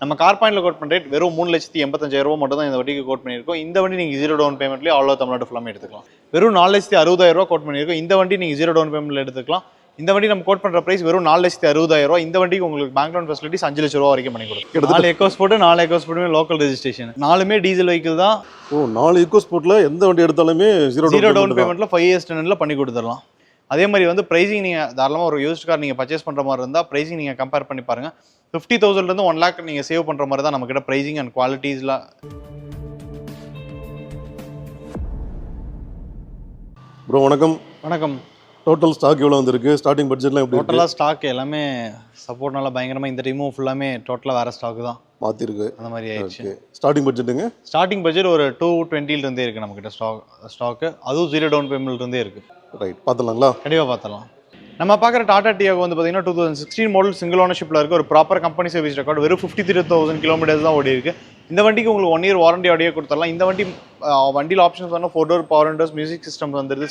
நம்ம கார் பாயிண்ட்ல கோட் பண்ண ரேட் வெறும் 3,85,000 மட்டும் தான் இந்த வண்டிக்கு கோட் பண்ணியிருக்கோம். இந்த வண்டி நீங்கள் ஜீரோ டவுன் பேமெண்ட்லேயே ஆல் ஓவர் தமிழ்நாடு ஃபுல்லாமே எடுத்துக்கலாம். வெறும் 4,60,000 கோட் பண்ணியிருக்கோம். இந்த வண்டி நீங்கள் ஜீரோ டவுன் பேமெண்ட்ல எடுத்துக்கலாம். இந்த வண்டி நம்ம கோட் பண்ணுற பிரைஸ் வெறும் 4,60,000. இந்த வண்டிக்கு உங்களுக்கு பேங்க் லோன் ஃபெசிலிட்டிஸ் 5 லட்ச ரூபா வரைக்கும் பண்ணி கொடுக்கும். 4 எக்கோ ஸ்போர்ட் 4 எக்கோ ஸ்போர்ட்டுமே லோக்கல் ரெஜிஸ்ட்ரேஷன், 4மே டீசல் வெஹிக்கிள் தான். 4 எக்கோ ஸ்போர்ட்ல எந்த வண்டி எடுத்தாலுமே ஜீரோ டவுன் பேமெண்ட்ல 5 இயர்ஸ் டெனர்ல பண்ணி கொடுத்துடலாம். அதே மாதிரி வந்து பிரைசிங் நீங்கள் தாராளமாக ஒரு யூஸ்ட் கார் நீங்கள் பர்ச்சேஸ் பண்ணுற மாதிரி இருந்தால் பிரைசிங் நீங்கள் கம்பேர் பண்ணி பாருங்க. 50,000 1 lakh நீங்கள் சேவ் பண்ணுற மாதிரி தான் நம்மக்கிட்ட பிரைசிங் அண்ட் குவாலிட்டிஸ்லாம். ப்ரோ வணக்கம். வணக்கம். டோட்டல் ஸ்டாக் எவ்வளோ வந்திருக்கு? ஸ்டார்டிங் பட்ஜெட்லாம் எப்படி? டோட்டலாக ஸ்டாக் எல்லாமே சப்போர்ட்னால பயங்கரமாக இந்த டைமும் ஃபுல்லாமே டோட்டலாக வேறு ஸ்டாக் தான் மாற்றிருக்கு. அந்த மாதிரி ஆயிடுச்சு. ஸ்டார்டிங் பட்ஜெட்டுங்க? ஸ்டார்டிங் பட்ஜெட் ஒரு 220 இருக்குது நம்மக்கிட்ட ஸ்டாக்கு. அதுவும் ஜீரோ டவுன் பேமெண்ட்லேருந்தே இருக்குது. ரைட், பார்த்துலாங்களா? கண்டிப்பாக பார்த்துலாம். நம்ம பார்க்குற டாடா டியாகோ வந்து பார்த்தீங்கன்னா 2016 மாடல் சிங்கிள் ஓனர்ஷிப்பில் இருக்குது. ஒரு ப்ராப்பர் கம்பெனி சர்வீஸ் ரெக்கார்டு. வெறும் 53,000 கிலோமீட்டர்ஸ் தான் ஓடி இருக்குது. இந்த வண்டிக்கு உங்களுக்கு 1 year வாரண்டி ஆடியோ கொடுத்துடலாம். இந்த வண்டியில் ஆப்ஷன்ஸ் பண்ணால் 4 door power Windows, music system வந்துருது.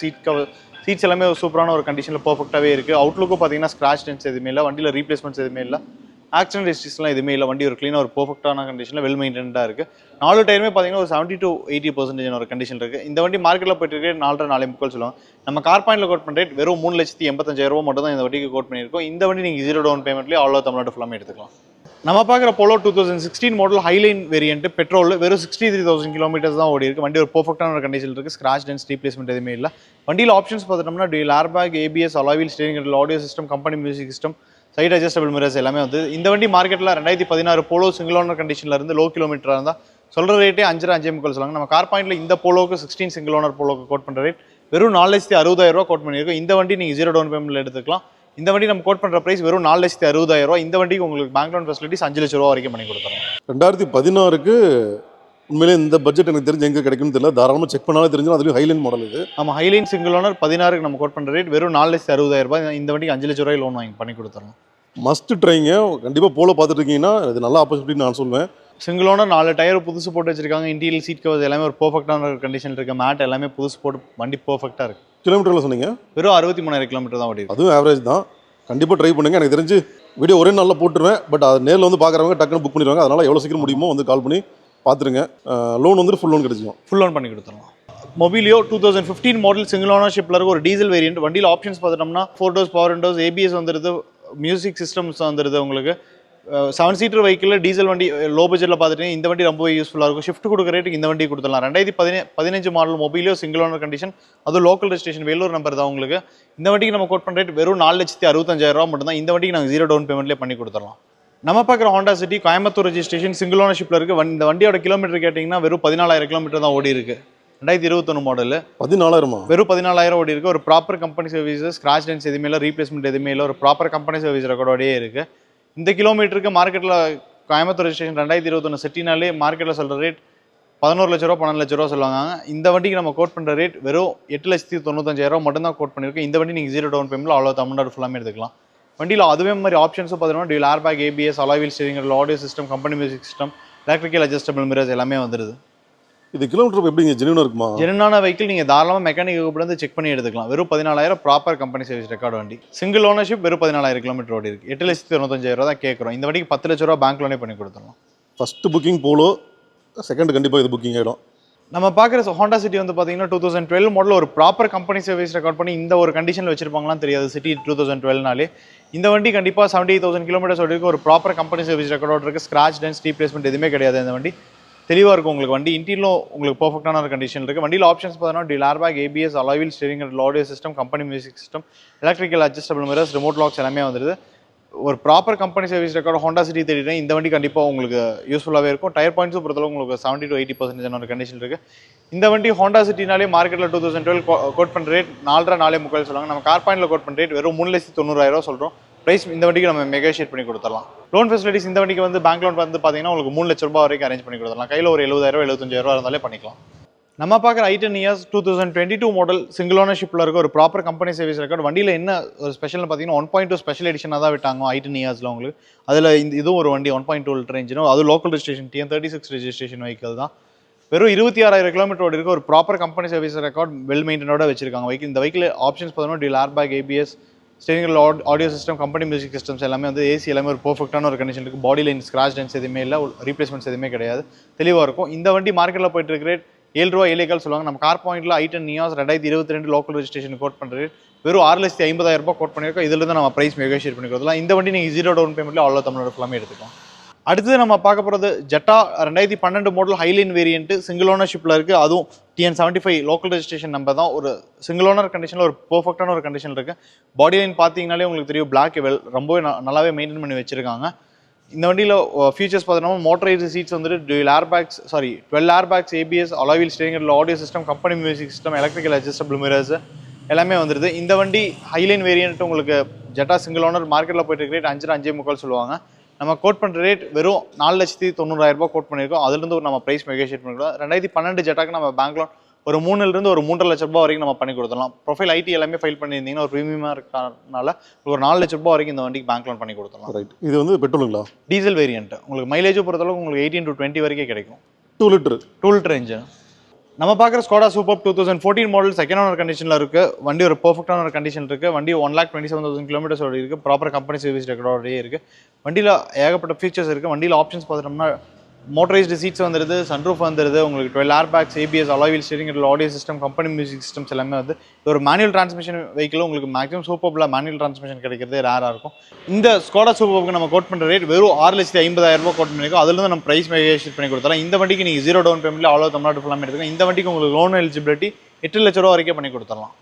சீட்ஸ் எல்லாமே ஒரு சூப்பரான ஒரு கண்டிஷனில் பர்ஃபெக்டாகவே இருக்குது. அவுட்லுக்கும் பார்த்தீங்கன்னா ஸ்க்ராச் டென்ஸ் எதுவுமே இல்லை. வண்டியில் ரீப்ளேஸ்மெண்ட்ஸ் எதுவுமே இல்லை. ஆக்சிடென்ட் ஹிஸ்ட்ரிஸ்லாம் எதுவுமே இல்லை. வண்டி ஒரு க்ளீனாக ஒரு பர்ஃபெக்டான கண்டிஷனில் வெல் மெயின்டென்டாக இருக்குது. 4 டயருமே பார்த்தீங்கன்னா ஒரு 70 to 80% ஒரு கண்டிஷன் இருக்குது. இந்த வண்டி மார்க்கெட்டில் போயிட்டு இருக்கு 4.5 சொல்லுவாங்க. நம்ம கார் பாயிண்ட்ல கோட் பண்ண ரேட் வெறும் 3,85,000 மட்டும் தான் இந்த வண்டிக்கு கோட் பண்ணியிருக்கோம். இந்த வண்டி நீங்கள் ஜீரோ டவுன் பேமெண்ட்லேயே ஆல் ஓவர் தமிழ்நாடு ஃபுல்லாமே எடுத்துக்கலாம். நம்ம பார்க்குற Polo 2016 model Highline variant petrol. வெறும் 63,000 கிலோமீட்டர்ஸ் தான் ஓடி இருக்குது. வண்டி ஒரு பர்ஃபெக்டான ஒரு கண்டிஷன் இருக்குது. ஸ்க்ராச் டென்ஸ் ரீப்ளேஸ்மெண்ட் எதுவுமே இல்லை. வண்டியில் ஆப்ஷன்ஸ் பார்த்துட்டோம்னா dual airbag, ABS, alloy wheel, steering control, audio system, company music system, side adjustable mirrors எல்லாமே வந்து. இந்த வண்டி மார்க்கெட்டில் 2016 போலோ சிங்கிள் ஓனர் கண்டிஷனில் இருந்து லோ கிலோமீட்டராக இருந்தால் சொல்கிற ரேட்டே 5.5 சொல்லுவாங்க. நம்ம கார் பாயிண்ட்ல இந்த போலோக்கு 16 சிங்கிள் ஓனர் போலோக்கு கோட் பண்ணுற ரேட் வெறும் 4,60,000 கோட் பண்ணியிருக்கோம். இந்த வண்டி நீங்கள் ஜீரோ டவுன் பேமெண்ட்ல எடுத்துக்கலாம். இந்த வண்டி நம்ம கோட் பண்ணுற பிரைஸ் வெறும் 4,60,000. இந்த வண்டிக்கு உங்களுக்கு பேங்க் லோன் ஃபெசிலிட்டிஸ் 5 லட்ச ரூபா வரைக்கும் பண்ணி கொடுத்துறோம். 2016க்கு உண்மையிலே இந்த பட்ஜெட் எனக்கு தெரிஞ்சு எங்கே கிடைக்கும்னு தெரியல. தாராளமாக செக் பண்ணாலும் தெரிஞ்சிடும். அதுலேயும் ஹைலைன் மாடல் இது. நம்ம ஹைலைன் சிங்கிள் ஓனர் 16க்கு நம்ம கோட் பண்ணுற ரேட் வெறும் 4,60,000. இந்த வண்டிக்கு 5 லட்ச ரூபாய் லோன் வாங்கி பண்ணி கொடுத்துறோம். மஸ்ட் ட்ரைங்க. கண்டிப்பாக போலோ பார்த்துட்டு இருக்கீங்கன்னா இது நல்ல ஆப்பர்ச்சுனிட்டி நான் சொல்லுவேன். சிங்கிள் ஓனர் 4 டயர் புதுசு போட்டு வச்சிருக்காங்க. இன்டீரியல் சீட் கவர்ஸ் எல்லாமே ஒரு பர்ஃபெக்டான ஒரு கண்டிஷன் இருக்குது. மேட் எல்லாமே புதுசு போட்டு வண்டி பர்ஃபெக்டாக இருக்குது. கிலோமீட்டரில் சொன்னீங்க? வெறும் 63,000 கிலோமீட்டர் தான் ஓடி. அதுவும் ஆவரேஜ் தான். கண்டிப்பாக ட்ரை பண்ணுங்கள். எனக்கு தெரிஞ்சு வீடியோ ஒரே நாளில் போட்டுருவேன். பட் அது நேரில் வந்து பார்க்குறவங்க டக்குன்னு புக் பண்ணிடுவாங்க. அதனால் எவ்வளோ சீக்கிரம் முடியுமோ வந்து கால் பண்ணி பார்த்துருங்க. லோன் வந்துட்டு ஃபுல் லோன் கிடைச்சிடும். ஃபுல் லோன் பண்ணி கொடுத்துடலாம். மொபிலியோ 2015 மாடல் சிங்கிள் ஓனர்ஷிப்பில் இருக்க ஒரு டீசல் வேரியன்ட். வண்டியில் ஆப்ஷன்ஸ் பார்த்துட்டோம்னா 4 doors பவர் விண்டோஸ், ABS வந்துடுது, மியூசிக் சிஸ்டம்ஸ் வந்துடுது. உங்களுக்கு 7 seater வெஹிக்கிள் டீசல் வண்டி லோ பட்ஜெட்டில் பார்த்துட்டீங்கன்னா இந்த வண்டி ரொம்ப யூஸ்ஃபுல்லாக இருக்கும். ஷிஃப்ட் கொடுக்குற ரேட்டுக்கு இந்த வண்டி கொடுத்துடலாம். 2015 மாடல் மொபைலியோ சிங்கிள் ஓனர் கண்டிஷன், அதுவும் லோக்கல் ரெஜிஸ்ட்ரேஷன், வேலூர் நம்பர் தான் உங்களுக்கு. இந்த வண்டிக்கு நம்ம கோட் பண்ண ரேட் வெறும் 4,65,000 மட்டும் தான். இந்த வண்டிக்கு நாங்கள் ஜீரோ டவுன் பேமெண்ட்லேயே பண்ணி கொடுத்துடலாம். நம்ம பார்க்குற Honda City Coimbatore registration single ஓனர்ஷிப்பில் இருக்குது. இந்த வண்டியோட கிலோமீட்டர் கேட்டிங்கன்னா வெறும் 14,000 கிலோமீட்டர் தான் ஓடி இருக்குது. 2021 மாடல். 14,000? வெறும் 14,000 ஓடி இருக்குது. ஒரு proper company service, scratch dents எதுவுமே இல்லை, ரீப்ளேஸ்மெண்ட் எதுவுமே இல்லை. ஒரு ப்ராப்பர் கம்பெனி சர்வீஸ் ரெக்கார்டோடையே இருக்குது. இந்த கிலோமீட்டருக்கு மார்க்கெட்டில் கோயம்புத்தூர் ரெஜிஸ்ட்ரேஷன் 2021 சிட்டினாலே மார்க்கெட்டில் சொல்கிற ரேட் 11 லட்ச ரூபா 12 லட்ச ரூபா சொல்லுவாங்க. இந்த வண்டிக்கு நம்ம கோட் பண்ணுற ரேட் வெறும் 8,95,000 மட்டும் தான் கோட் பண்ணியிருக்கோம். இந்த வண்டி நீங்கள் ஜீரோ டவுன் பேமெண்ட்டில் அவ்வளோ தமிழ்நாடு ஃபுல்லாமே எடுத்துக்கலாம். வண்டியில் அதுவே மாதிரி ஆப்ஷன்ஸும் பார்த்தீங்கன்னா dual airbag, ABS, alloy wheel, steering control, audio system, company music system, electrical adjustable mirrors எல்லாமே வந்துடுது. இது கிலோமீட்டர் எப்படிங்க ஜென்யூனாக இருக்குமா? ஜென்யூனான வெஹிக்கிள் நீங்கள் தாராளமாக மெக்கானிக் கூப்பிட்டு செக் பண்ணி எடுத்துக்கலாம். வெறும் 14,000 ப்ராப்பர் கம்பெனி சர்வீஸ் ரெக்கார்டு வண்டி. சிங்கிள் ஓனர்ஷிப் வெறும் 14,000 கிலோமீட்டர் ஓடி இருக்குது. 8,95,000 தான் கேட்குறோம். இந்த வண்டிக்கு 10 லட்ச ரூபா பேங்க் லோனே பண்ணி கொடுத்துடலாம். ஃபஸ்ட்டு புக்கிங் போலோ, செகண்ட் கண்டிப்பாக இது புக்கிங் ஆகிடும். நம்ம பார்க்குற ஹோண்டா சிட்டி வந்து பார்த்தீங்கன்னா 2012 மாடல் ஒரு ப்ராப்பர் கம்பெனி சர்வீஸ் ரெக்கார்ட் பண்ணி இந்த ஒரு கண்டிஷனில் வச்சிருப்பாங்களான்னு தெரியாது. சிட்டி 2012நாலே இந்த வண்டி கண்டிப்பாக 78,000 கிலோமீட்டர்ஸ் ஓடி இருக்குது. ஒரு ப்ராப்பர் கம்பெனி சர்வீஸ் ரெக்கார்டோட இருக்குது. ஸ்க்ராச் டென்ஸ் ரீப்ளேஸ்மெண்ட் எதுவுமே கிடையாது. இந்த வண்டி தெளிவாக இருக்கும் உங்களுக்கு. வண்டி இன்டீரியலும் உங்களுக்கு பர்ஃபெக்டான ஒரு கண்டிஷன் இருக்குது. வண்டியில் ஆப்ஷன்ஸ் பார்த்தீங்கன்னா dual airbag, ABS, alloy wheel, steering control, audio system, company music system, electrical adjustable mirrors, remote locks எல்லாமே வந்துடுது. ஒரு proper company service record Honda City தேடிட்டேன். இந்த வண்டி கண்டிப்பாக உங்களுக்கு யூஸ்ஃபுல்லாகவே இருக்கும். டயர் பாயிண்ட்ஸும் பொறுத்தளவு உங்களுக்கு 70 to 80% ஒரு கண்டிஷன் இருக்குது. இந்த வண்டி ஹோண்டா சிட்டினாலே மார்க்கெட்டில் 2012 கோட் பண்ணுற ரேட் 4,4 சொல்லுவாங்க. நம்ம கார் பாயிண்டில் கோட் பண்ணுற ரேட் வெறும் 3,90,000 சொல்கிறோம். ப்ரைஸ் இந்த வண்டிக்கு நம்ம நெகோஷியேட் பண்ணி கொடுத்துடலாம். லோன் ஃபெசிலிட்டிஸ் இந்த வண்டிக்கு வந்து பேங்க் லோன் வந்து பார்த்தீங்கன்னா உங்களுக்கு 3 லட்ச ரூபாய் வரைக்கும் அரேஞ்ச் பண்ணி கொடுத்துடலாம். கையில் ஒரு 70,000 75,000 இருந்தாலே பண்ணிக்கலாம். நம்ம பார்க்குற i10 EOS 2022 மாடல் சிங்கிள் ஓனர்ஷிப்பில் இருக்க ஒரு ப்ராப்பர் கம்பெனி சர்வீஸ் ரெக்கார்டு. வண்டியில் என்ன ஒரு ஸ்பெஷல்னு பார்த்தீங்கன்னா 1.2 ஸ்பெஷல் எடிஷனாக தான் விட்டாங்க i10 EOSல உங்களுக்கு. அதில் இதுவும் ஒரு வண்டி 1.2 லிட்டர் இன்ஜினும், அது local registration TN36 registration vehicle தான். வெறும் 26,000 கிலோமீட்டர் ஓடி இருக்க ஒரு proper company service record well மெயின்டனோட வச்சிருக்காங்க வெஹிக்கிள். இந்த வெஹிக்கிள் ஆப்ஷன்ஸ் பார்த்தீங்கன்னா dual airbag, ABS, steering audio system company music systems எல்லாமே வந்து ஏசி எல்லாமே ஒரு பர்ஃபெக்டான ஒரு கண்டிஷன் இருக்குது. பாடி லைன் ஸ்க்ராச் டென்ஸ் எதுவுமே இல்லை, ரீப்ளேஸ்மெண்ட்ஸ் எதுவுமே கிடையாது, தெளிவாக இருக்கும். இந்த வண்டி மார்க்கெட்டில் போயிட்டு இருக்கிற ரேட் 7 ரூபா 7 சொல்லுவாங்க. நம்ம கார் பாயிண்ட்டில் i10 Niyas 2022 local registration code பண்ணுறது வெறும் 6,50,000 கோட் பண்ணியிருக்கோம். இதில் நம்ம ப்ரைஸ் நெகோஷியேட் பண்ணி கொடுக்கலாம். இந்த வண்டி நீங்கள் 0 டவுன் பேமெண்ட்டில் ஆல் தமிழ்நாடு ஃபுல்லாமே எடுத்துக்கலாம். அடுத்து நம்ம பார்க்க போகிறது Jetta 2012 model Highline variant single ஓனர்ஷிப்பில் இருக்குது. அதுவும் TN75 லோக்கல் ரெஜிஸ்ட்ரேஷன் நம்பர் தான். ஒரு சிங்கிள் ஓனர் கண்டிஷனில் ஒரு பர்ஃபெக்டான ஒரு கண்டிஷன் இருக்குது. பாடி லைன் பார்த்தீங்கனாலே உங்களுக்கு தெரியும், பிளாக் ரொம்பவே நல்லாவே மெயின்டைன் பண்ணி வச்சிருக்காங்க. இந்த வண்டியில் ஃபீச்சர்ஸ் பார்த்தீங்கன்னா மோட்டரைஸ்டு சீட்ஸ் வந்துட்டு 12 air bags ABS alloy wheel steering audio system company music system electrical adjustable mirrors எல்லாமே வந்துடுது. இந்த வண்டி ஹைலைன் வேரியன்ட் உங்களுக்கு ஜெட்டா சிங்கிள் ஓனர் மார்க்கெட்டில் போயிட்டு ரேட் 5.5 சொல்லுவாங்க. நம்ம கோட் பண்ணுற ரேட் வெறும் 4,90,000 கோட் பண்ணியிருக்கோம். அதுலேருந்து நம்ம ப்ரைஸ் நெகோஷியேட் பண்ணிக்கலாம். 2012 ஜெட்டாக்கு நம்ம பேங்க் லோன் ஒரு 3 ஒரு 3.5 லட்ச ரூபாய் வரைக்கும் நம்ம பண்ணி கொடுத்துடலாம். ப்ரொஃபைல் ஐடி எல்லாமே ஃபைல் பண்ணியிருந்தீங்கன்னா ஒரு ப்ரீமியமாக இருக்கனால ஒரு 4 லட்ச ரூபாய் வரைக்கும் இந்த வண்டிக்கு பேங்க் லோன் பண்ணி கொடுத்துடலாம். ரைட். இது வந்து பெட்ரோலுங்களா? Diesel variant. உங்களுக்கு மைலேஜ் பொறுத்தளவுக்கு உங்களுக்கு 18 to 20 வரைக்கும் கிடைக்கும். 2 லிட்டர் இன்ஜின். நம்ம பார்க்குற Skoda super 2014 model second owner கண்டிஷனில் இருக்குது. வண்டி ஒரு பர்ஃபெக்டான ஒரு கண்டிஷன் இருக்குது. வண்டி 1,27,000 கிலோமீட்டர்ஸ் இருக்குது. ப்ராப்பர் கம்பெனி சர்வீஸ் ரெக்கார்டோடயே இருக்குது. வண்டியில் ஏகப்பட்ட ஃபீச்சர்ஸ் இருக்குது. வண்டியில் ஆப்ஷன்ஸ் பார்த்துட்டோம்னா மோட்டரைஸ்டு சீட்ஸ் வந்துடுது, சன்ரூஃப் வந்துடுது, உங்களுக்கு 12 air bags ABS alloy wheel steering audio system company music systems எல்லாமே வந்து ஒரு மேனுவல் டிரான்ஸ்மிஷன் வெஹிக்கிள். உங்களுக்கு மேக்ஸிமம் சூப்பர்ல மேனுவல் டிரான்ஸ்மிஷன் கிடைக்கிறது ரேராக இருக்கும். இந்த ஸ்கோடா சூப்பருக்கு நம்ம கோட் பண்ணுற ரேட் வெறும் 6,50,000 கோட் பண்ணியிருக்கோம். அதுலேருந்து நம்ம ப்ரைஸ் நெகோஷியேட் பண்ணி கொடுத்தலாம். இந்த வண்டிக்கு நீங்கள் 0 டவுன் பேமெண்ட்டில் ஆல் ஓவர் தமிழ்நாடு ஃபுல்லாமே எடுத்துக்கலாம். இந்த வண்டிக்கு உங்களுக்கு லோன் எலிஜிபிலிட்டி 8 லட்ச ரூபா வரைக்கும் பண்ணி கொடுத்துடலாம்.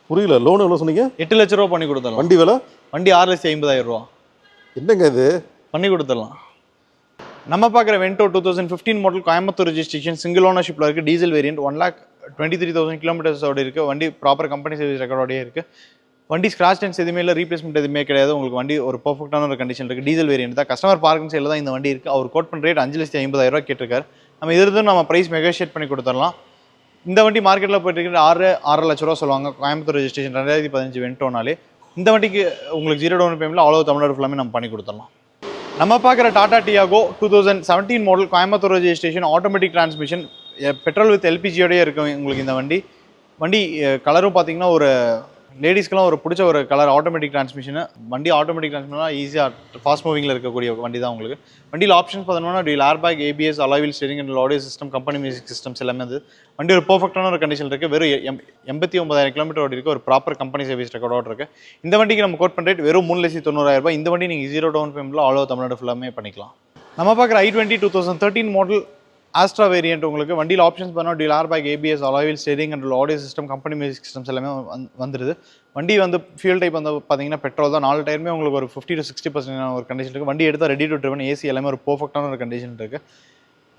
புரியல, லோன் எவ்வளோ சொன்னீங்க? 8 லட்ச ரூபா பண்ணி கொடுத்துடலாம். வண்டி விலை? வண்டி 6,50,000. என்னங்க இது? பண்ணி கொடுத்துடலாம். நம்ம பார்க்குற Vento 2015 model Coimbatore registration single ஓனர்ஷிப்பில் இருக்குது. டீசல் வேரியன்ட் 1,23,000 கிலோமீட்டர்ஸோட இருக்குது. வண்டி ப்ராப்பர் கம்பெனி சர்வீஸ் ரெக்கார்டோடயே இருக்குது. வண்டி ஸ்க்ராச் டென்ஸ் எதுவுமே இல்லை, ரீப்ளேஸ்மெண்ட் எதுவுமே கிடையாது. உங்களுக்கு வண்டி ஒரு பர்ஃபெக்டான ஒரு கண்டிஷன் இருக்குது. டீசல் வேரியன்ட் தான். கஸ்டமர் பார்க்கிங் சைடில் தான் இந்த வண்டி இருக்குது. அவர் கோட் பண்ணுற ரேட் 5,50,000 கேட்டிருக்காரு. நம்ம இதிலிருந்து நம்ம ப்ரைஸ் நெகோஷியேட் பண்ணி கொடுத்துடலாம். இந்த வண்டி மார்க்கெட்டில் போயிட்டு இருக்கிற 6 லட்ச ரூபா சொல்லுவாங்க. கோயம்புத்தூர் ரெஜிஸ்ட்ரேஷன் 2015 வென்டோனாலே. இந்த வண்டிக்கு உங்களுக்கு 0 டவுன் பேமெண்ட்டில் ஆல் ஓவர் தமிழ்நாடு ஃபுல்லாமே நம்ம பண்ணி கொடுத்துடலாம். நம்ம பார்க்குற Tata Tiago 2017 model Coimbatore registration automatic transmission petrol with எல்பிஜியோடய இருக்கும் உங்களுக்கு இந்த வண்டி கலரும் பார்த்தீங்கன்னா ஒரு லேடிஸ்க்கெலாம் ஒரு பிடிச்ச ஒரு கலர் ஆட்டோமேட்டிக் டிரான்ஸ்மிஷன். வண்டி ஆட்டோமேட்டிக் டிரான்ஸ்மிஷனாக ஈஸியாக ஃபாஸ்ட் மூவிங்கில் இருக்கக்கூடிய வண்டி தான் உங்களுக்கு. வண்டியில் ஆப்ஷன்ஸ் பார்த்தோம்னா air bag ABS alloy wheel steering audio system company music systems எல்லாமே வந்து வண்டி ஒரு பர்ஃபெக்டான ஒரு கண்டிஷன் இருக்குது. வெறும் 89,000 கிலோமீட்டர் ஓடி இருக்குது. ஒரு ப்ராப்பர் கம்பெனி சர்வீஸ் ரெக்கார்டோட இருக்குது. இந்த வண்டிக்கு நம்ம கோட் பண்ணுற ரேட் வெறும் 3,90,000. இந்த வண்டி நீங்கள் 0 டவுன் பேமெண்ட்டில் ஆல் ஓவர் தமிழ்நாடு ஃபுல்லாமே பண்ணிக்கலாம். நம்ம பார்க்குற i20 2013 மாடல் ஆஸ்ட்ரா வேரியன்ட் உங்களுக்கு வண்டியில் ஆப்ஷன்ஸ் பண்ணால் air bag ABS alloy wheel steering audio system company music systems எல்லாமே வந்துடுது. வண்டி வந்து ஃபியூல் டைப் வந்து பார்த்தீங்கன்னா பெட்ரோல் தான். 4 டயருமே உங்களுக்கு ஒரு 50 to 60% ஒரு கண்டிஷன் இருக்குது. வண்டி எடுத்தால் ரெடி டு ட்ரிவன் ஏசி எல்லாமே ஒரு பர்ஃபெக்டான ஒரு கண்டிஷன் இருக்குது.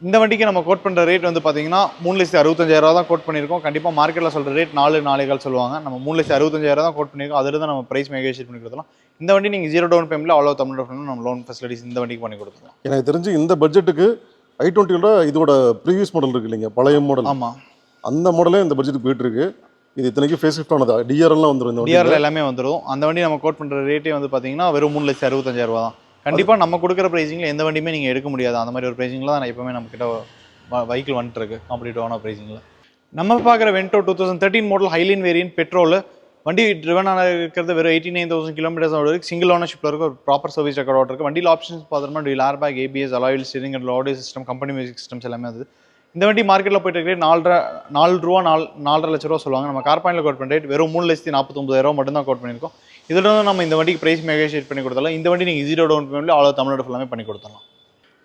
இந்த வண்டிக்கு நம்ம கோட் பண்ணுற ரேட் வந்து பார்த்தீங்கன்னா 3,65,000 தான் கோட் பண்ணியிருக்கோம். கண்டிப்பாக மார்க்கெட்டில் சொல்கிற ரேட் 4,4 சொல்லுவாங்க. நம்ம 3,65,000 தான் கோட் பண்ணியிருக்கோம். அதில் தான் நம்ம ப்ரைஸ் நெகோஷியேட் பண்ணி கொடுத்துலாம். இந்த வண்டி நீங்கள் 0 டவுன் பேமெண்ட்டில் ஆல் ஓவர் தமிழ்நாடு நம்ம லோன் ஃபெசிலிட்டிஸ் இந்த வண்டிக்கு பண்ணி கொடுத்துக்கலாம். எனக்கு தெரிஞ்சு இந்த பட்ஜெட்டுக்கு i20 இதோட ப்ரீவியஸ் மாடல் இருக்கு இல்லைங்க, பழைய மாடல். ஆமாம், அந்த மாடலே இந்த பட்ஜெட்டுக்கு போயிட்டு இருக்கு. இது இத்தனைக்கு ஃபேஸ் ஷிஃப்ட் ஆனதா? டிஆர்எல்லாம் வந்துடும். இந்த டிஆர்எல் எல்லாமே வந்துடும். அந்த வண்டி நம்ம கோட் பண்ணுற ரேட்டே வந்து பார்த்தீங்கன்னா வெறும் 3,65,000 தான். கண்டிப்பாக நம்ம கொடுக்குற ப்ரைஸிங்கில் எந்த வண்டியுமே நீங்கள் எடுக்க முடியாது. அந்த மாதிரி ஒரு ப்ரைஸிங்கில் தான் எப்பவுமே நம்ம கிட்ட வெஹிக்கிள் வந்துட்டு இருக்கு காம்படிட்டிவான ப்ரைஸிங்கில். நம்ம பார்க்குற Vento 2013 model Highline variant petrol. வண்டி ட்ரிவனாக இருக்கிறது வெறும் 89,000 கிலோமீட்டர்ஸ் இருக்குது. சிங்கிள் ஓனர்ஷிப்பில் இருக்க ஒரு ப்ராப்பர் சர்வீஸ் ரெக்கார்டோட இருக்குது. வண்டியில் ஆப்ஷன்ஸ் பார்த்தோம்னா ஏர் பேக் ஏபிஎஸ் அலாயில் steering audio system company music systems எல்லாமே அது. இந்த வண்டி மார்க்கெட்டில் போயிட்டு இருக்கிற 4 லட்ச ரூபா சொல்லுவாங்க. நம்ம கார் பாயிண்டில் கோட் பண்ண ரேட் வெறும் 3,49,000 மட்டும் தான் கோட் பண்ணியிருக்கோம். இதில் நம்ம இந்த வண்டிக்கு ப்ரைஸ் நெகோஷியேட் பண்ணி கொடுத்தாலும் இந்த வண்டி நீங்கள் 0 டவுன் பேமெண்ட்டில் ஆல் ஓவர் தமிழ்நாடு ஃபுல்லாமே பண்ணி கொடுத்துடலாம்.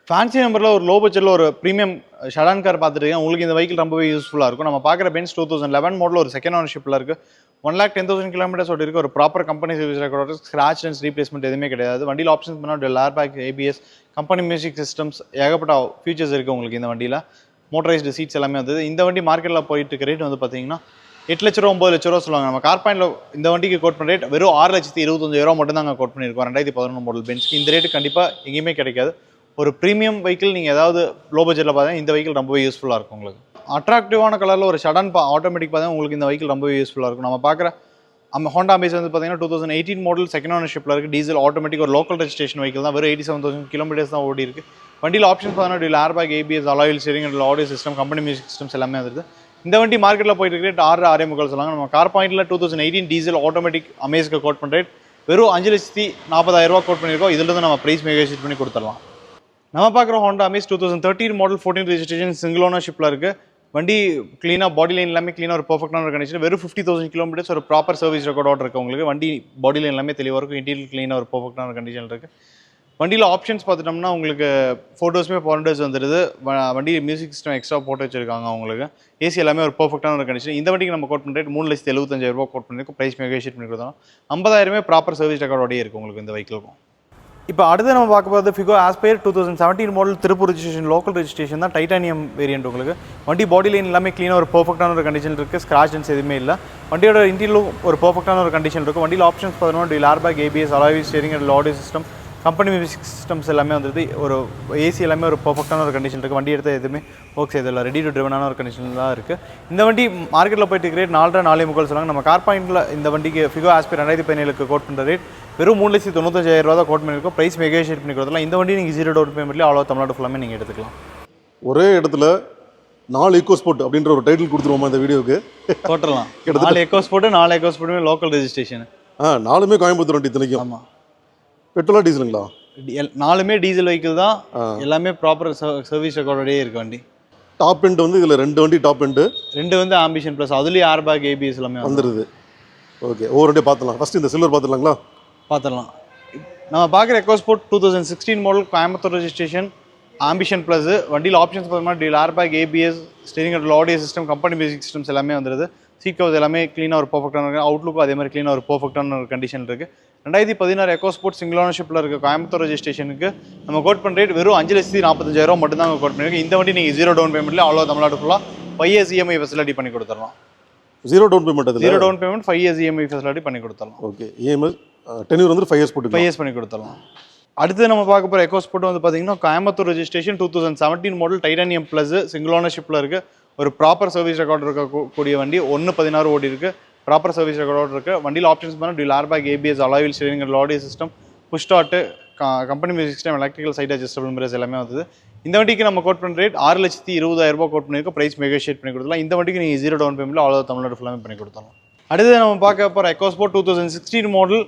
ஃபேன்சி நம்பரில் ஒரு லோ பட்ஜெட்டில் ஒரு ப்ரீமியம் ஷடான் கார் பார்த்துருக்கேன். உங்களுக்கு இந்த வெஹிக்கிள் ரொம்பவே யூஸ்ஃபுல்லாக இருக்கும். நம்ம பார்க்குற பென்ஸ் 2011 மாடல் ஒரு செகண்ட் ஓனர்ஷிப்பில் இருக்குது. 1,10,000 கிலோமீட்டர்ஸ் ஓடி இருக்குது. ஒரு proper company service record, scratch dents replacement எதுவுமே கிடையாது. வண்டியில் ஆப்ஷன்ஸ் பண்ணால் air bag ABS company music systems ஏகப்பட்ட ஃபீச்சர்ஸ் இருக்குது உங்களுக்கு இந்த வண்டியில். மோட்டரைஸ்டு சீட்ஸ் எல்லாமே வந்தது. இந்த வண்டி மார்க்கெட்டில் போயிட்டு இருக்க ரேட் வந்து பார்த்தீங்கன்னா 8 லட்ச ரூபா 9 லட்ச ரூபா சொல்லுவாங்க. நம்ம கார் பாயிண்டில் இந்த வண்டிக்கு கோட் பண்ண ரேட் வெறும் 6,25,000 மட்டும் தாங்க கோட் பண்ணியிருக்கோம். 2011 மாடல் பென்ஸ்க்கு இந்த ரேட்டு கண்டிப்பாக எங்கேயுமே கிடைக்காது. ஒரு ப்ரீமியம் வெஹிக்கிள் நீங்கள் ஏதாவது லோ பட்ஜெட்டில் பார்த்தீங்கன்னா இந்த வெஹிக்கிள் ரொம்பவே யூஸ்ஃபுல்லாக இருக்கும் உங்களுக்கு. அட்ராக்டிவான கலரில் ஒரு ஷடான் ஆட்டோமேட்டிக் பார்த்தீங்கன்னா உங்களுக்கு இந்த வெஹிக்கிள் ரொம்பவே யூஸ்ஃபுல்லாக இருக்கும். நம்ம பார்க்குற ஹோண்டா அமேஸ் வந்து பார்த்தீங்கன்னா 2018 மாடல் செகண்ட் ஓனர்ஷிப்பில் இருக்குது. டீசல் ஆட்டோமேட்டிக் ஒரு லோக்கல் ரெஜிஸ்ட்ரேஷன் வெஹிக்கிள் தான். வெறும் 87,000 கிலோமீட்டர்ஸ் தான் ஓடி இருக்குது. வண்டியில் ஆப்ஷன்ஸ் பார்த்தீங்கன்னா ஏர் பேக் ஏபிஎஸ் அலாயில் steering audio system company music systems எல்லாமே வருது. இந்த வண்டி மார்க்கெட்டில் போயிட்டு இருக்கிற 6.5 சொல்லாங்க. நம்ம கார் பாயிண்ட்டில் 2018 டீசல் ஆட்டோமேட்டிக் அமேஸ்க்கு கோட் பண்ணுற ரேட் வெறும் 5,40,000 கோட் பண்ணியிருக்கோம். இதிலிருந்து நம்ம ப்ரைஸ் நெகோஷியேட் பண்ணி கொடுத்துடலாம். நம்ம பார்க்குற Honda Amaze 2013 model 14 registration single ஓனர்ஷிப்பில் இருக்குது. வண்டி க்ளீனாக பாடி லைன் எல்லாமே க்ளீனாக ஒரு பர்ஃபெக்டான ஒரு கண்டிஷன். வெறும் 50,000 கிலோமீட்டர்ஸ் ஒரு ப்ராப்பர் சர்வீஸ் ரெக்கார்டோட இருக்குது உங்களுக்கு. வண்டி பாடி லைன் எல்லாமே தெளிவாக இருக்கும். இன்டீரியல் க்ளீனாக ஒரு பர்ஃபெக்டான ஒரு கண்டிஷன் இருக்குது. வண்டியில் ஆப்ஷன்ஸ் பார்த்துட்டோம்னா உங்களுக்கு ஃபோட்டோஸுமே பாயிண்டர்ஸ் வந்துடுது. வண்டி மியூசிக் சிஸ்டம் எக்ஸ்ட்ரா போட்டு வச்சிருக்காங்க உங்களுக்கு. ஏசி எல்லாமே ஒரு பர்ஃபெக்டான ஒரு கண்டிஷன். இந்த வண்டிக்கு நம்ம கோட் பண்ணுறது 3,75,000 கோட் பண்ணியிருக்கோம். ப்ரைஸ் நெகோஷியேட் பண்ணி கொடுத்தோம். 50,000 ப்ராப்பர் சர்வீஸ் ரெக்கார்டோடயே இருக்குது உங்களுக்கு இந்த வெஹிக்கிளுக்கும். இப்போ அடுத்து நம்ம பார்க்க போகிறது Figo Aspire 2017 model Tiruppur registration local registration தான். டைட்டானியம் வேரியன்ட் உங்களுக்கு. வண்டி பாடி லைன் எல்லாமே க்ளீனாக ஒரு பர்ஃபெக்டான ஒரு கண்டிஷன் இருக்குது. ஸ்க்ராச்சன்ஸ் எதுவுமே இல்லை. வண்டியோட இன்டீரியலும் ஒரு பர்ஃபெக்டான ஒரு கண்டிஷன் இருக்கும். வண்டியில் ஆப்ஷன்ஸ் பார்த்தோம்னா dual airbag, ABS, alloy steering, audio system, company music systems எல்லாமே வந்துட்டு ஒரு ஏசி எல்லாமே ஒரு பர்ஃபெக்டான ஒரு கண்டிஷன் இருக்குது. வண்டி எடுத்தால் எதுவுமே ஒர்க்ஸ் எதில் ரெடி டு ட்ரிவனான ஒரு கண்டிஷன் தான் இருக்குது. இந்த வண்டி மார்க்கெட்டில் போயிட்டு ரேட் 4.45 சொல்லாங்க. நம்ம கார் பாயிண்டில் இந்த வண்டிக்கு ஃபிகோ ஆஸ்பயர் 2017 கோட் பண்ணுற ரேட் வெறும் 3,95,000 தான் கோட் பண்ணியிருக்கோம். ப்ரைஸ் நெகோஷியேட் பண்ணி கொடுத்துலாம். இந்த வண்டி நீங்கள் 0 டவுன் பேமெண்ட்லேயே ஆல் ஓவர் தமிழ்நாடு ஃபுல்லாமே நீங்கள் எடுத்துக்கலாம். ஒரே இடத்துல 4 ஈக்கோ ஸ்போர்ட் அப்படின்ற ஒரு டைட்டில் கொடுத்துருவோமா இந்த வீடியோக்கு? போட்டுடலாம். 4 எக்கோ ஸ்போர்ட்டுமே லோக்கல் ரெஜிஸ்ட்ரேஷன். 4மே கோயம்புத்தூர் வண்டி இத்தனைக்கும். ஆமாம். பெட்ரோலா டீசலுங்களா? 4மே டீசல் வெஹிக்கிள் தான். எல்லாமே ப்ராப்பர் சர்வீஸ் ரெக்கார்டோடயே இருக்கு வண்டி. டாப் எண்ட் வந்து இதில் 2 வண்டி டாப் எண்டு, 2 வந்து ஆம்பிஷன் ப்ளஸ், அதுலேயும் ஏர்பேக், ஏபிஎஸ் எல்லாமே வந்துடுது. ஓகே, ஒவ்வொரு வண்டியை பார்த்துலாம். ஃபஸ்ட்டு இந்த சில்வர் பார்த்துலாங்களா? பார்த்துடலாம். நம்ம பார்க்குற EcoSport 2016 model Coimbatore registration ambition plus. வண்டியில் ஆப்ஷன்ஸ் பார்த்தோம்னா dual airbag, ABS, steering audio system, company music systems எல்லாமே வந்துடுது. சீட் கவர்ஸ் எல்லாமே க்ளீனாக ஒரு பர்ஃபெக்டான இருக்குது. அவுட்லுக்கும் அதே மாதிரி க்ளீனாக ஒரு பர்ஃபெக்டான ஒரு கண்டிஷன் இருக்குது. 2016 எக்கோஸ்போர்ட் சிங்கிள் ஓனர்ஷிப்பில் இருக்க கோயம்புத்தூர் ரெஜிஸ்ட்ரேஷனுக்கு நம்ம கோட் பண்ணுற ரேட் வெறும் 5,45,000 மட்டும் தான் கோட் பண்ணியிருக்கோம். இந்த வண்டி நீங்கள் 0 டவுன் பேமெண்ட்டில் ஆல் ஓவர் தமிழ்நாடு ஃபுல்லாக 5 years EMI ஃபெசிலிட்டி பண்ணி கொடுத்துடலாம். 0 down payment? 0 down payment 5 years EMI facility பண்ணி கொடுத்துடலாம். ஓகே, EMI டென்யூர் வந்து 5 years போட்டு 5 years பண்ணி கொடுத்துடலாம். அடுத்து நம்ம பார்க்க போகிற எக்கோஸ்போர்ட் வந்து பார்த்தீங்கன்னா Coimbatore registration 2017 model titanium plus single ஓனர்ஷிப்பில் இருக்குது. ஒரு ப்ராப்பர் சர்வீஸ் ரெக்கார்டு இருக்கக்கூடிய வண்டி. 1.16 ஓடி இருக்குது. ப்ராப்பர் சர்வீஸ் ரெக்கார்டோடு இருக்குது. வண்டியில் ஆப்ஷன்ஸ் பண்ணால் dual airbag, ABS, alloy wheel steering, audio system, push start, company music system, electrical side adjustable mirrors எல்லாமே வந்தது. இந்த வண்டிக்கு நம்ம கோட் பண்ணுற ரேட் 6,20,000 கோட் பண்ணியிருக்கோம். ப்ரைஸ் நெகோஷியேட் பண்ணி கொடுக்கலாம். இந்த வண்டிக்கு நீங்கள் 0 டவுன் பேமெண்ட்டில் ஆல் ஓவர் தமிழ்நாடு ஃபுல்லாமே பண்ணி கொடுத்தலாம். அடுத்து நம்ம பார்க்க போகிற EcoSport 2016 model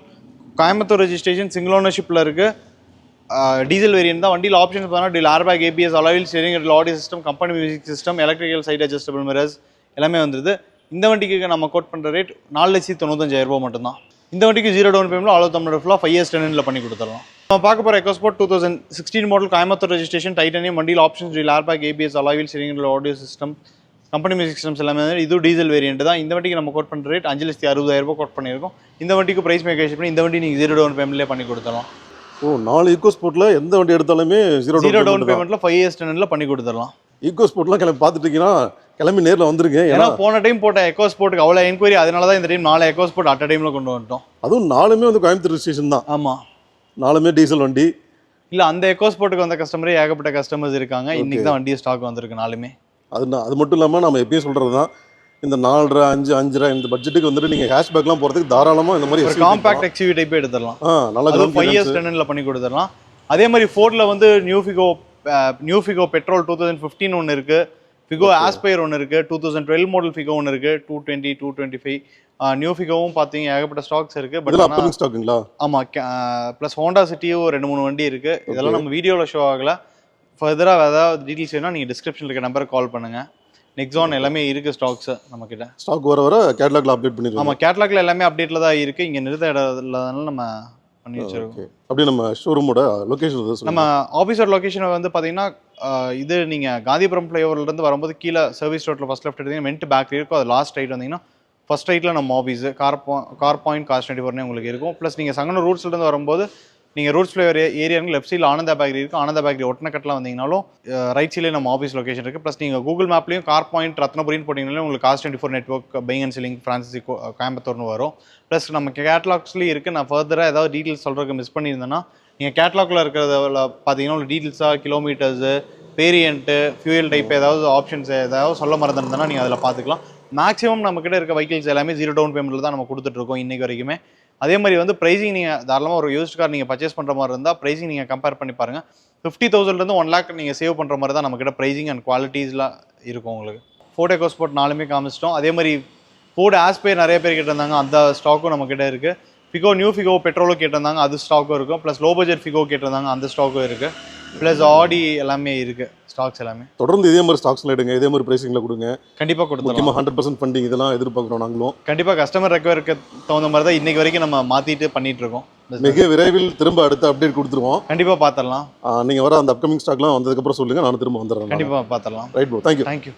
Coimbatore registration single ஓனர்ஷிப்பில் இருக்குது. டீசல் வேரியன்ட் தான். வண்டியில் ஆப்ஷன்ஸ் பார்த்தா dual airbag, ABS, alloy wheel steering, audio system, company music system, electrical side adjustable mirrors எல்லாமே வந்துடுது. இந்த வண்டிக்கு நம்ம கோட் பண்ணுற ரேட் 4,95,000 மட்டும்தான். இந்த வண்டிக்கு 0 டவுன் பேமெண்ட்டில் ஆல் ஓவர் தமிழ்நாடு ஃபுல்லாக 5 years டென்னில் பண்ணி கொடுத்துடலாம். நம்ம பார்க்க போகிற EcoSport 2016 model Coimbatore registration titanium. வண்டியில் options dual airbag, ABS, alloy wheel steering, audio system, company music systems எல்லாமே வந்து இது டீசல் வேரியன்ட் தான். இந்த வண்டிக்கு நம்ம கோட் பண்ணுற ரேட் 5,60,000 கோட் பண்ணியிருக்கோம். இந்த வண்டிக்கு ப்ரைஸ் நெகோஷியேட் பண்ணி இந்த வண்டி நீங்கள் 0 டவுன் பேமெண்ட்லேயே பண்ணி கொடுத்துடலாம். ஓ, 4 ஈக்கோ ஸ்போர்ட்டில் எந்த வண்டி எடுத்தாலுமே 0 டவுன் பேமெண்ட்டில் 5 years டென்னில் பண்ணி கொடுத்துடலாம். ஈக்கோ ஸ்போர்ட்லாம் கிளம்பி பார்த்துட்டீங்கன்னா கிளம்பி நேரில் வந்துருங்க. ஏன்னா போன டைம் போட்ட எக்கோ ஸ்போர்ட்டுக்கு அவ்வளோ என்கொயரி, அதனால தான் இந்த டைம் 4 எக்கோ ஸ்போர்ட் அட் டைமில் கொண்டு வந்துட்டோம். அதுவும் 4மே வந்து கோயம்புத்தூர் ரெஜிஸ்ட்ரேஷன் தான். ஆமாம், 4மே டீசல் வண்டி. இல்லை, அந்த எக்கோ ஸ்போர்ட்டுக்கு வந்த கஸ்டமரே ஏகப்பட்ட கஸ்டமர்ஸ் இருக்காங்க. இன்னைக்கு தான் வண்டி ஸ்டாக் வந்திருக்கு 4மே. அது மட்டும் இல்லாமல் நம்ம எப்பயும் சொல்கிறது தான், இந்த 4.5, 5, 5.5 இந்த பட்ஜெட்டுக்கு வந்துட்டு நீங்கள் ஹேஷ்பேக்லாம் போகிறதுக்கு தாராளமாக இந்த மாதிரி ஒரு காம்பாக்ட் எக்ஸ்யூவி டைப்பே எடுத்துடலாம். நல்லா 5 years டென்னில் பண்ணி கொடுத்துடலாம். அதே மாதிரி ஃபோர்டில் வந்து நியூ ஃபிகோ பெட்ரோல் 2015 ஒன்று இருக்குது. ஃபிகோ ஆஸ்பயர் ஒன்று இருக்குது. 2012 மாடல் ஃபிகோ ஒன்று இருக்குது. 220, 225 நியூ ஃபிகோவும் பார்த்தீங்க ஏகப்பட்ட ஸ்டாக்ஸ் இருக்குது. பட் அப்கமிங் ஸ்டாக்குங்களா? ஆமாம், ப்ளஸ் ஹோண்டா சிட்டியும் 2-3 வண்டி இருக்குது. இதெல்லாம் நம்ம வீடியோவில் ஷோ ஆகலை. ஃபர்தராக ஏதாவது டீட்டெயில்ஸ் வேணால் நீங்கள் டிஸ்கிரிப்ஷனில் இருக்க நம்பருக்கு கால் பண்ணுங்கள். நெக்ஸான் எல்லாமே இருக்குது ஸ்டாக்ஸ் நம்மக்கிட்ட. ஸ்டாக் வர கேட்லாக்ல அப்டேட் பண்ணிருக்கோம். ஆமாம், கேட்லாக்ல எல்லாமே அப்டேட்டில் தான் இருக்குது. இங்கே நிறுத்த இடம்னால நம்ம பண்ணி வச்சிருக்கோம். அப்படியே நம்ம ஷோரூமோட லொகேஷன், நம்ம ஆஃபீஸோட லொகேஷன் வந்து பார்த்தீங்கன்னா இது நீங்கள் காந்திபுரம் ஃப்ளைஓவர்லேருந்து வரும்போது கீழே சர்வீஸ் ரோட்டில் ஃபஸ்ட் லெஃப்ட் எடுத்தீங்கன்னா மென்ட் பேக்கரி இருக்கும். அது லாஸ்ட் ரைட் வந்தீங்கன்னா ஃபஸ்ட் ரைட்டில் நம்ம ஆஃபீஸு கார் பாயிண்ட் கார் 24 உங்களுக்கு இருக்கும். ப்ளஸ் நீங்கள் சங்கனூர் ரூட்ஸ்லேருந்து வரும்போது நீங்கள் ரூட்ஸ் ஃப்ளைவர் ஏரியாவுக்கு லெஃப்ட் சைடில் ஆனந்தா பேக்கரி இருக்குது. ஆனந்தா பேக்கரி ஒட்டனக்கட்டில் வந்தீங்கனாலும் ரைட் சைட்லேயே நம்ம ஆஃபீஸ் லொகேஷன் இருக்குது. ப்ளஸ் நீங்கள் கூகுள் மேப்லேயும் கார் பாயிண்ட் ரத்னபுரின்னு போட்டிங்கனாலே உங்களுக்கு car 24 network, buying and selling, franchise கோயம்புத்தூர்னு வரும். ப்ளஸ் நம்ம கேட்லாக்ஸ்லேயும் இருக்குது. நான் ஃபர்தராக ஏதாவது டீட்டெயில்ஸ் சொல்கிறதுக்கு மிஸ் பண்ணியிருந்தேன்னா நீங்கள் கேட்லாக்ல இருக்கிறதுல பார்த்தீங்கன்னா ஒரு டீட்டெயில்ஸாக கிலோமீட்டர்ஸு, வேரியண்ட்டு, ஃபியூயல் டைப் ஏதாவது ஆப்ஷன்ஸ் ஏதாவது சொல்ல மறந்துருந்தேன்னா நீங்கள் அதில் பார்த்துக்கலாம். மேக்ஸிமம் நம்மக்கிட்ட இருக்க வெஹிக்கிள்ஸ் எல்லாமே 0 டவுன் பேமெண்ட்டில் தான் நம்ம கொடுத்துட்ருக்கோம் இன்றைக்கி வரைக்குமே. அதே மாதிரி வந்து ப்ரைஸிங் நீங்கள் தாராளமாக ஒரு யூஸ்ட் கார் நீங்கள் பர்ச்சேஸ் பண்ணுற மாதிரி இருந்தால் ப்ரைஸிங் நீங்கள் கம்பேர் பண்ணி பாருங்கள். 50,000 1 lakh நீங்கள் சேவ் பண்ணுற மாதிரி தான் நம்மக்கிட்ட ப்ரைஸிங் அண்ட் குவாலிட்டிஸ்லாம் இருக்கும் உங்களுக்கு. ஃபோர்ட் எக்கோஸ்போர்ட் 4மே காமிச்சிட்டோம். அதே மாதிரி ஃபோர்டு ஆஸ்பயர் நிறைய பேர் கேட்டிருந்தாங்க, அந்த ஸ்டாக்கும் நம்மக்கிட்ட இருக்குது. ஃபிகோ நியூ ஃபிகோ பெட்ரோலும் கேட்டிருந்தாங்க, அது ஸ்டாக்கும் இருக்கும். ப்ளஸ் லோ பட்ஜெட் ஃபிகோ கேட்டிருந்தாங்க, அந்த ஸ்டாக்கும் இருக்குது. ப்ளஸ் ஆடி எல்லாமே இருக்குது, ஸ்டாக்ஸ் எல்லாமே. தொடர்ந்து இதே மாதிரி ஸ்டாக்ஸில் எடுங்க, இதே மாதிரி ப்ரைஸிங்கில் கொடுங்க. கண்டிப்பாக கொடுத்துருவோம். முக்கியமாக 100% ஃபண்டிங் இதெல்லாம் எதிர்பார்க்குறோம் நாங்களும். கண்டிப்பாக கஸ்டமர் ரெக்வயருக்கு தகுந்த மாதிரி தான் இன்றைக்கி வரைக்கும் நம்ம மாற்றிட்டு பண்ணிகிட்ருக்கோம். மிக விரைவில் திரும்ப அடுத்த அப்டேட் கொடுத்துருவோம். கண்டிப்பாக பார்த்துடலாம். நீங்கள் வர அந்த அப்கமிங் ஸ்டாக்லாம் வந்ததுக்கப்புறம் சொல்லுங்கள், நான் திரும்ப வந்துடுறேன். கண்டிப்பாக பார்த்துடலாம். Right bro, thank you. தேங்க்யூ.